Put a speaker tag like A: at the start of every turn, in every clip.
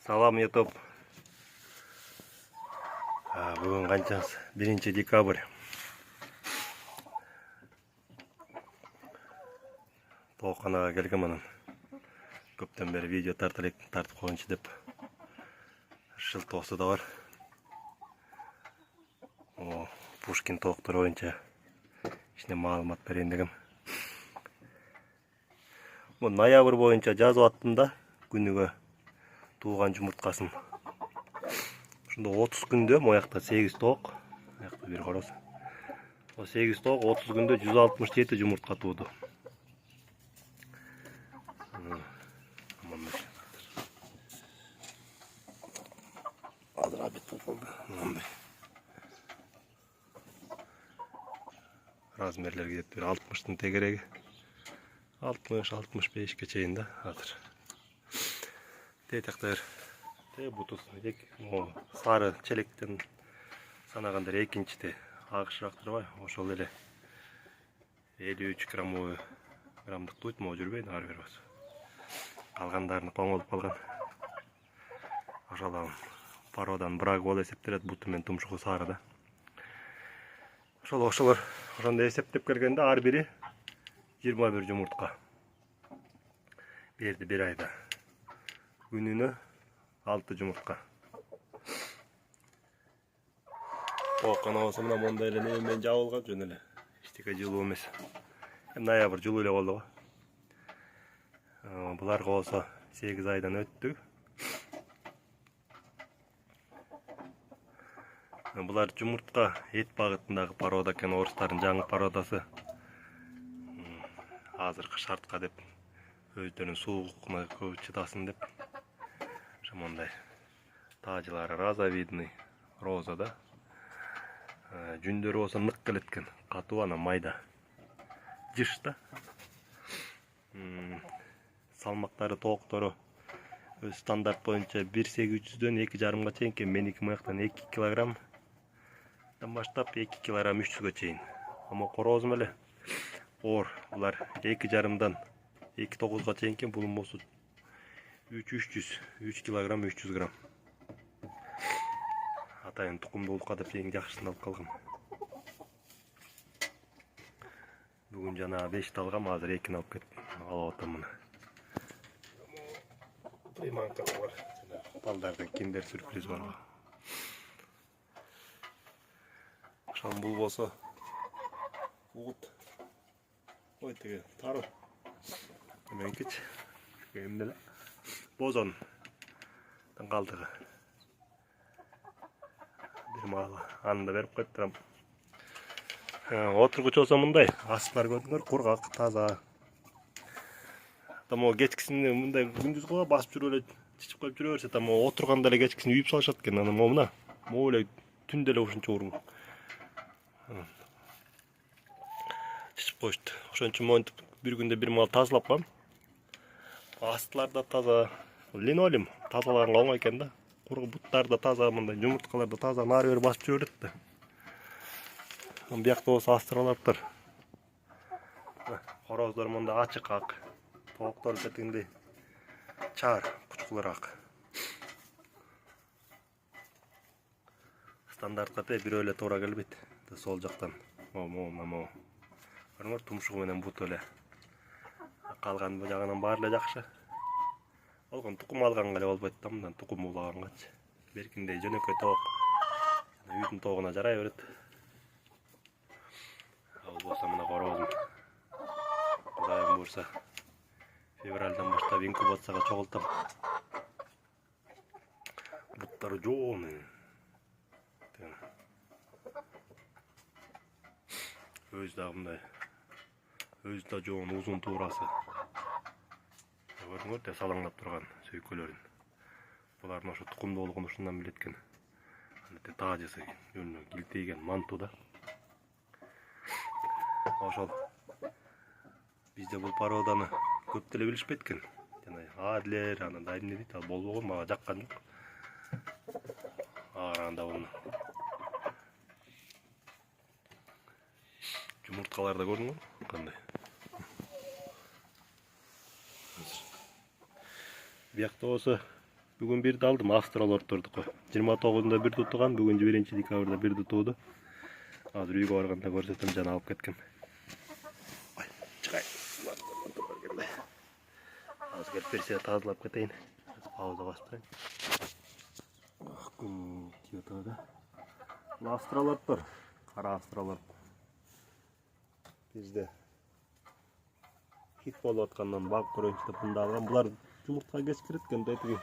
A: Салам YouTube. Бүгін қаншасы? 1 декабрь. Тоқанаға келген манан. Көптен бері видео тартып қойыншы деп. Жыл тосы да бар. Пушкин тоқтар ойынша ішіне маалымат берейін дегем. Ноябрь бойынша жазып аттым да күніге туған жұмыртқасын. Шында 30 күнде мояқта 8 тоқ, мояқта бір қарасы. 8 тоқ 30 күнде 167 жұмыртқа туды. Размерлерге кетіп 60-тың тегерегі. 60-65-ке чейін да атыр. Тейтақтар бұтысын сары челектен санағандар екіншіде ағышырақтыр бай. Ошол еле 53 граммдық туйт мо жүрбейді ары бері бас. Қалғандарыны қоңылып қалған. Ошол пародан брак бол есептелет бұтымен тұмшығы сары да. Ошолар ошонда есептеп келгенде ар бири 21 жұмыртқа берді бір айда. Күнүнө 6 жұмыртқа. Тоққан ауысы мына монда эле немен жабылған жөн эле. Эчтеке жылуу эмес. Ноябрь жылуу эле болду го. Буларга болсо 8 айдан өттү. Булар жұмыртқа эт багытындагы порода экен, орустардын жаңы породасы. Азыркы шартка деп өздөрүнүн суугуна көп чыдасын деп. Шамандай тажылары розовидный, роза да. Жүндөрү болсо нык келеткен, катуу ана майда. Жыш да. Салмактары, тооктору өз стандарт боюнча 1,800-дөн 2,5-га чейин экен. Меники маяктан 2 килограмм баштап 2 килограмм 300-га чейин. Ама корозум эле оор. Булар 2,5-дан 2,9-га чейин экен. Бул болсо 3 килограмм 300 грамм. Атайын тукумдуулукка деп эң жакшысын алып калгам. Бүгүн жана 5 алгам, азыр 2 алып кеттим. Алып атам мына. Приманка бар. Балдардын киндер сюрприз бар. Ошол бул болсо уут. Ой, теге тары. Менкич. Эмделе. Бозон. Калдыгы. Бир мал анда берип коюп турам. Отургуч болсо мындай, астылар көрдүңөр, кургак, таза. Там кечкисин мындай күндүз го басып жүрүп эле чичип коюп жүрө берсе, там отурганда эле кечкисин үйүп салышат экен. Анан мына эле түндө эле ушунча урун. Чичип коюшту. Ошон үчүн монтип бир күндө бир мал тазалап коем. Астылар да таза, линолеум тазалаганга оңой экен да. Кургу буттар да таза, мындай жұмыртқалар да таза, нары бери басып жүрө берет да. Биякта болсо астыралаптыр. Хороздор мында ачык ак. Тооктор кетиндей чар, кучкулураак. Стандартка бирөө эле туура келбейт. Сол жактан. Көрүңөр, тумшугу менен буту эле. Калган бу жагынан баары эле жакшы. Олгон тукум алганга эле болбойт да, мындан тукум улагангачы. Беркиндей жөнөкөй тоок. Үйдүн тоогуна жарай берет. Ал болсо мына корозум. Кудайым буйрса, февралдан баштап инкубацияга чогултам. Буттары жоон. Өз да мындай. Өз да жоон, узун туурасы. Көрүңөр, те салаңдап турган сөйкөлөрүн. Булардын ошо тукумдуулугун ушундан билет экен. Анда тажысы жөнүнөн килтейген манту да. Ошол бизде бул породаны көп деле билишпейт экен. Жана Адлер, анан эмне дейт, ал болбогон, мага жаккан жок. Анда буну жұмыртқаларда көрдүңөр кандай. Биякта болсо Бүгін бірді алдым, австралордтардыкы. 29-да бір тұтыған, бүгін 1 декабрда бір тұтуды. Азыр үйге барғанда көрсетім, жана алып кеткем. Чықай. Аз келіп берсе тазалап кетейін. Пауза баспайын. Күн тиіп отыр. Австралордтар, қара австралорд. Бізде хит болып отқаннан бағып көрейінші деп бұнда алған. Бұлар жұмыртқа кеш кіріткен дәйтігі.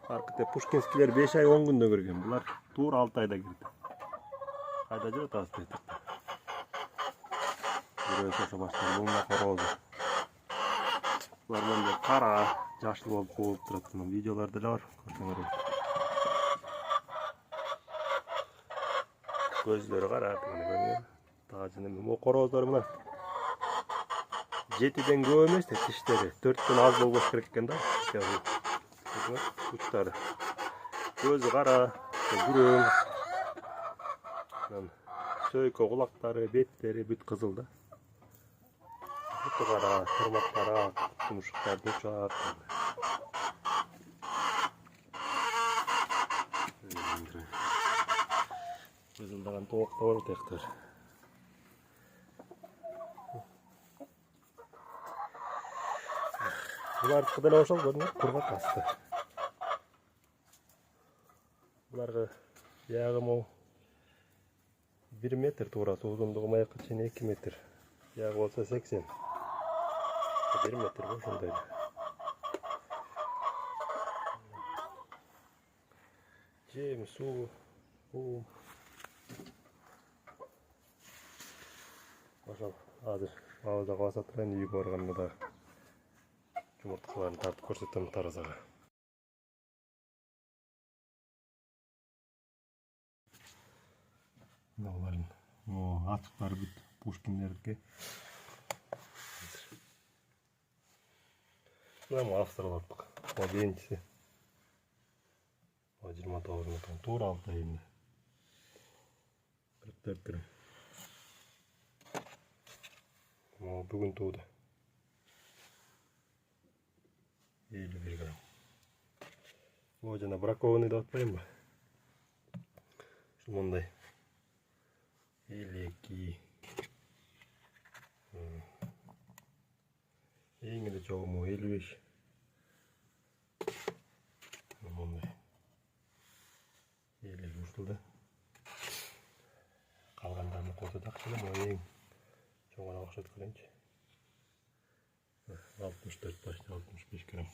A: Арқыте Пушкинскілер 5 ай 10 күнде кірген. Бұлар тур 6 айда кірді. Қайда жүрет аз дәйтік. Бүрөй соша баштар, бұлына қорозы. Бұлар мәнде қара, жашыл болып қуылып тұрады. Видеоларды да бар, көрсеңер. Көздері қара, тағажыны мен. Ол қороздар мұна 7-ден көп емес, тіштері 4-тен аз болып керек екен да. Ұштары. Көзі қара, бүрөң. Сөйкі құлақтары, беттері бүт қызыл да. Бұты қара, тұрмақтары, тұмышықтар, бұшақ. Көзілдаған тоқта бар өтектер. Бұлар қыдал ошал көрінер, құрғақ асты. Бұларға яғы мол 1 метр турасы, ұзындығы маяққа чейін 2 метр. Яғы болса 80. 1 метр бұл шындайды. Жем, су, ұм. Ошал, азыр ауызда қасаттырайын үйі барғанына да жұмыртқаларын тартып көрсеттім таразаға. Оларын ачықтары бүт Пушкиндердікі. Мына австралордық. Ол еншісі. 29 метр. Тура алты айында. 44 грамм. Бүгін туды. 51 грамм. О, жана бракованный да отпайым ба? Шумондай. 52. Ең елі жоғымы 55. Шумондай. 50 ұшылды. Қалғандарыны қоса тақшылым, о ең жоғана ақшат кілінчі. 64 başta 65 gram.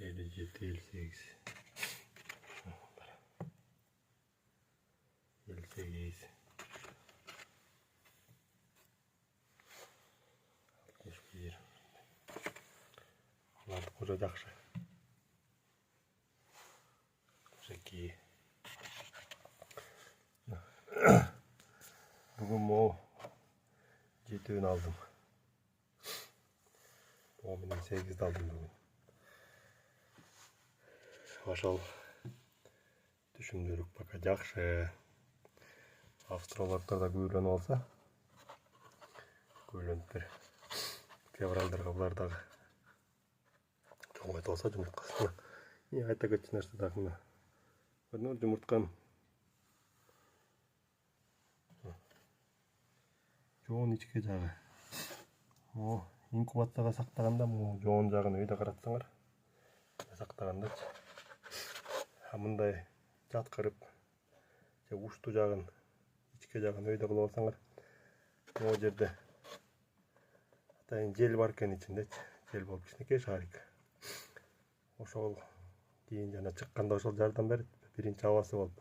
A: 57, 58. 58. 61. Bunlar koca жақсы. 62. Бүгін мол 7-ін алдым. О, менен 8-ді алдым бүгін. Ошол түшүмдөрүк пока жақшы. Австралордтарда көйлөнүп алса, көйлөнүптөр. Февралдарга булардагы чоңойт алса жумурткасына. Айта кетчү нерсе дагы. Көрдүңөр жумуртканы. Жоон ичке жагы. О, инкубацияга сактаганда жоон жагын үйдө каратсаңар. Сактагандачы. Мындай жаткырып, ушту жагын, ичке жагын үйдө кылып алсаңар. Могу жерде атайын жел бар экен ичинде. Жел болуп кичинекей шарик. Ошол кийин жана чыкканда ошол жардам берет. Биринчи абасы болуп.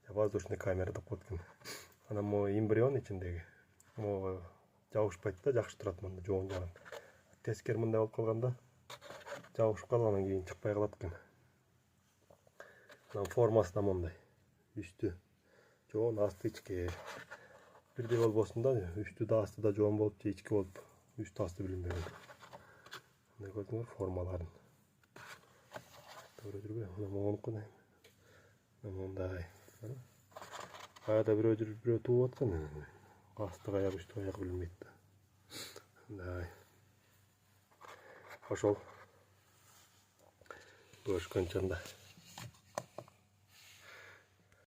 A: Воздушный камера деп коет экен. Анан могу эмбрион ичиндеги жабышпайт да, жакшы турат мында жоон жагын. Тескер мындай болуп калганда жабышып калгандан кийин чыкпай калат экен. Анан формасы да мындай. Үстү жоон, асты ичке. Бирдей болбосун да, үстү да асты да жоон болуп, же ичке болуп, үстү асты билинбеген. Мындай көрдүңөр формаларын. Көрө жүрбөй, мына монуку да. Мындай. Каяда бирөө жүрүп, бирөө тууп аткан. Асты аяк, үстү аяк билинбейт да. Мындай. ошол көрүшкөнчө анда.